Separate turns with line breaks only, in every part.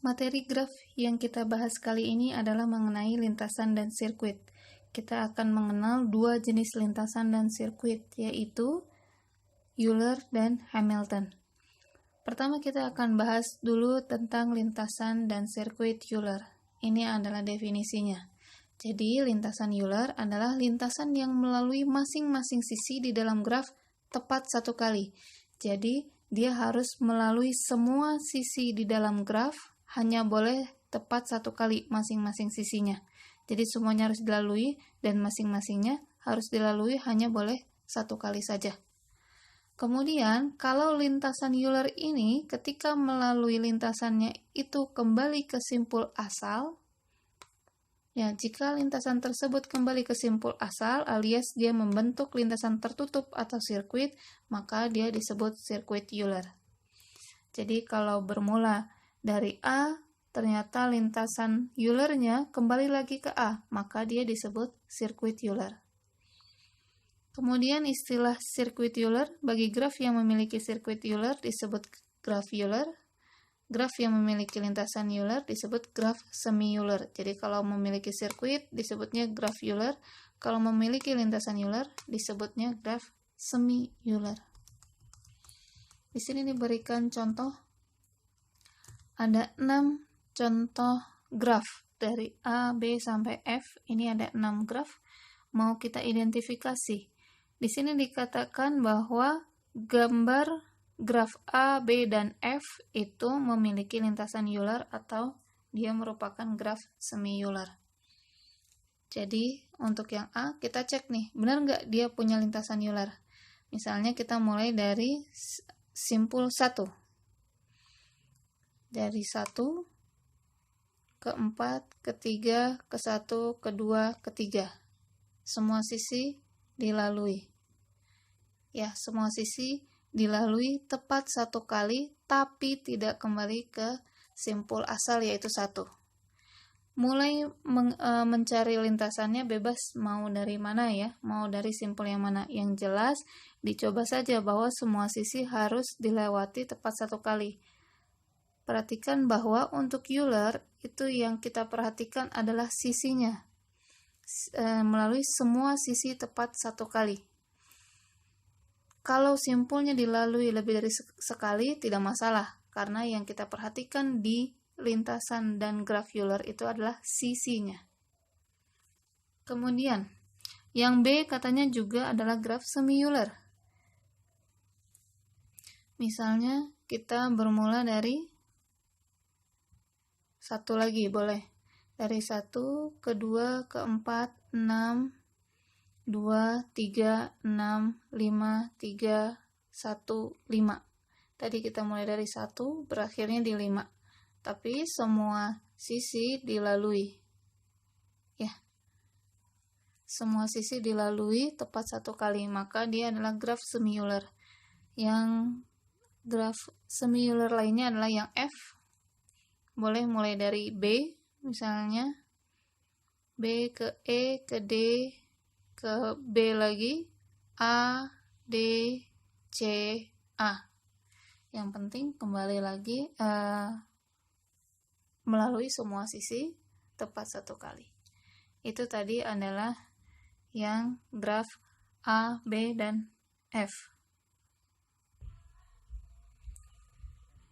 Materi graf yang kita bahas kali ini adalah mengenai lintasan dan sirkuit. Kita akan mengenal dua jenis lintasan dan sirkuit, yaitu Euler dan Hamilton. Pertama kita akan bahas dulu tentang lintasan dan sirkuit Euler. Ini adalah definisinya. Jadi, lintasan Euler adalah lintasan yang melalui masing-masing sisi di dalam graf tepat satu kali. Jadi, dia harus melalui semua sisi di dalam graf, hanya boleh tepat satu kali masing-masing sisinya. Jadi, semuanya harus dilalui dan masing-masingnya harus dilalui hanya boleh satu kali saja. Kemudian, kalau lintasan Euler ini ketika melalui lintasannya itu kembali ke simpul asal, ya, jika lintasan tersebut kembali ke simpul asal alias dia membentuk lintasan tertutup atau sirkuit, maka dia disebut sirkuit Euler. Jadi kalau bermula dari A, ternyata lintasan Eulernya kembali lagi ke A, maka dia disebut sirkuit Euler. Kemudian istilah sirkuit Euler bagi graf yang memiliki sirkuit Euler disebut graf Euler. Graf yang memiliki lintasan Euler disebut graf semi Euler. Jadi kalau memiliki sirkuit disebutnya graf Euler, kalau memiliki lintasan Euler disebutnya graf semi Euler. Di sini diberikan contoh. Ada 6 contoh graf dari A, B sampai F. Ini ada 6 graf. Mau kita identifikasi. Di sini dikatakan bahwa gambar graf A, B, dan F itu memiliki lintasan Euler atau dia merupakan graf semi Euler. Jadi untuk yang A kita cek nih, benar nggak dia punya lintasan Euler. Misalnya kita mulai dari simpul 1. Dari 1 ke 4, ke 3, ke 1, ke 2, ke 3. Semua sisi dilalui. Ya, semua sisi dilalui tepat satu kali, tapi tidak kembali ke simpul asal yaitu 1. Mulai mencari lintasannya bebas mau dari mana ya, mau dari simpul yang mana. Yang jelas, dicoba saja bahwa semua sisi harus dilewati tepat satu kali. Perhatikan bahwa untuk Euler, itu yang kita perhatikan adalah sisinya. Melalui semua sisi tepat satu kali. Kalau simpulnya dilalui lebih dari sekali, tidak masalah. Karena yang kita perhatikan di lintasan dan graf Euler itu adalah sisinya. Kemudian, yang B katanya juga adalah graf semi Euler. Misalnya, kita bermula dari 1 lagi, boleh. Dari 1, ke 2, ke 4, 6, 2, 3, 6, 5, 3, 1, 5. Tadi kita mulai dari 1, berakhirnya di 5. Tapi semua sisi dilalui. Ya. Semua sisi dilalui tepat satu kali, maka dia adalah graf semi Euler. Yang graf semi Euler lainnya adalah yang F. Boleh mulai dari B, misalnya. B ke E, ke D, ke B lagi, A, D, C, A. Yang penting kembali lagi melalui semua sisi tepat satu kali. Itu tadi adalah yang graf A, B, dan F.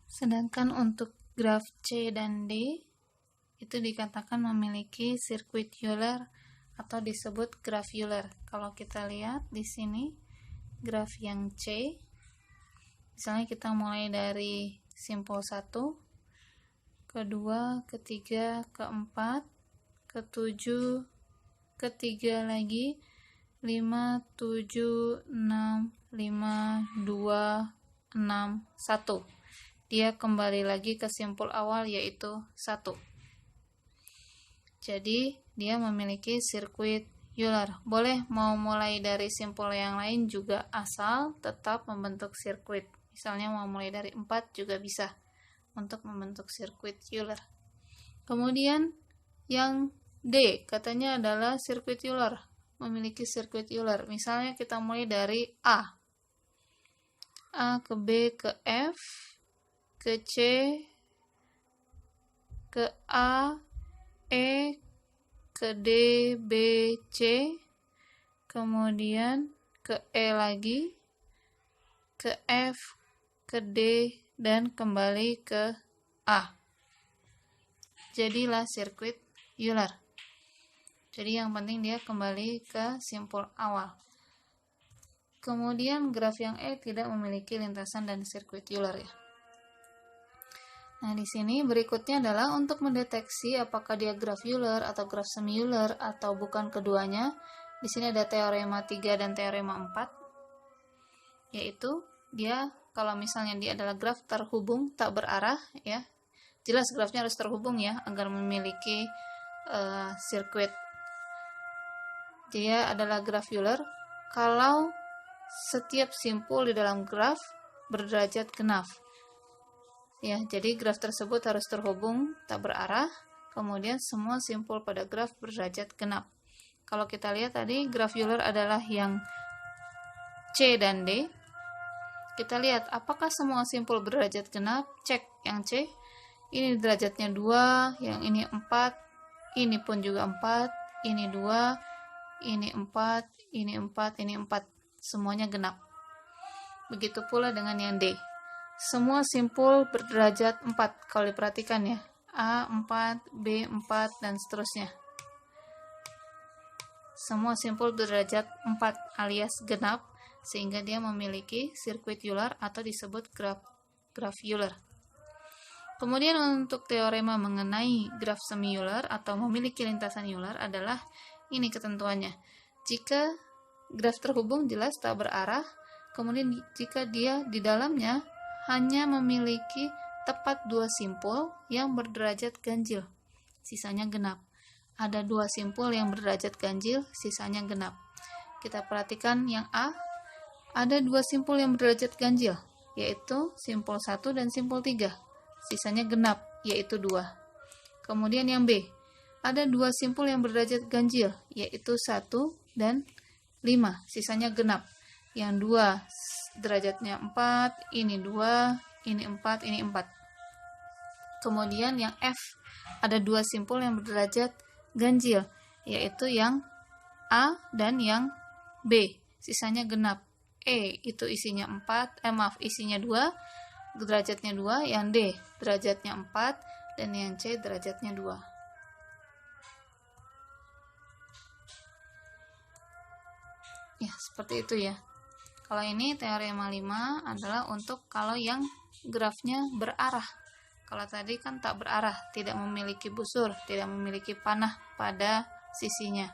Sedangkan untuk graf C dan D itu dikatakan memiliki sirkuit Euler atau disebut graf Euler. Kalau kita lihat di sini graf yang C, misalnya kita mulai dari simpul 1, ke 2, ke 3, ke 4, ke 7, ke 3 lagi, 5, 7, 6, 5, 2, 6, 1. Dia kembali lagi ke simpul awal yaitu 1. Jadi dia memiliki sirkuit Euler. Boleh mau mulai dari simpul yang lain juga asal tetap membentuk sirkuit. Misalnya mau mulai dari 4 juga bisa untuk membentuk sirkuit Euler. Kemudian yang D katanya adalah sirkuit Euler, memiliki sirkuit Euler. Misalnya kita mulai dari A ke B ke F, ke C, ke A, E, ke D, B, C, kemudian ke E lagi, ke F, ke D, dan kembali ke A. Jadilah sirkuit Euler. Jadi yang penting dia kembali ke simpul awal. Kemudian graf yang E tidak memiliki lintasan dan sirkuit Euler ya. Nah, di sini berikutnya adalah untuk mendeteksi apakah dia graf Euler atau graf semi Euler atau bukan keduanya. Di sini ada teorema 3 dan teorema 4. Yaitu dia kalau misalnya dia adalah graf terhubung tak berarah ya. Jelas grafnya harus terhubung ya agar memiliki sirkuit. Dia adalah graf Euler kalau setiap simpul di dalam graf berderajat genap. Ya, jadi graf tersebut harus terhubung tak berarah, kemudian semua simpul pada graf berderajat genap. Kalau kita lihat tadi graf Euler adalah yang C dan D. Kita lihat apakah semua simpul berderajat genap, cek yang C. Ini derajatnya 2, yang ini 4, ini pun juga 4, ini 2, ini 4, ini 4, ini 4. Semuanya genap. Begitu pula dengan yang D. Semua simpul berderajat 4. Kalau diperhatikan ya. A 4, B 4, dan seterusnya. Semua simpul berderajat 4 alias genap, sehingga dia memiliki sirkuit Euler atau disebut graf Euler. Kemudian untuk teorema mengenai graf semi Euler atau memiliki lintasan Euler adalah ini ketentuannya. Jika graf terhubung jelas tak berarah, kemudian jika dia di dalamnya hanya memiliki tepat 2 simpul yang berderajat ganjil, sisanya genap. Ada 2 simpul yang berderajat ganjil, sisanya genap. Kita perhatikan yang A, ada 2 simpul yang berderajat ganjil, yaitu simpul 1 dan simpul 3, sisanya genap, yaitu 2. Kemudian yang B, ada 2 simpul yang berderajat ganjil, yaitu 1 dan 5, sisanya genap. Yang 2 derajatnya 4, ini 2, ini 4, ini 4. Kemudian yang F, ada 2 simpul yang berderajat ganjil, yaitu yang A dan yang B, sisanya genap. E itu isinya 4, isinya 2, derajatnya 2, yang D derajatnya 4, dan yang C derajatnya 2. Ya, seperti itu ya. Kalau ini teorema 5 adalah untuk kalau yang grafnya berarah. Kalau tadi kan tak berarah, tidak memiliki busur, tidak memiliki panah pada sisinya.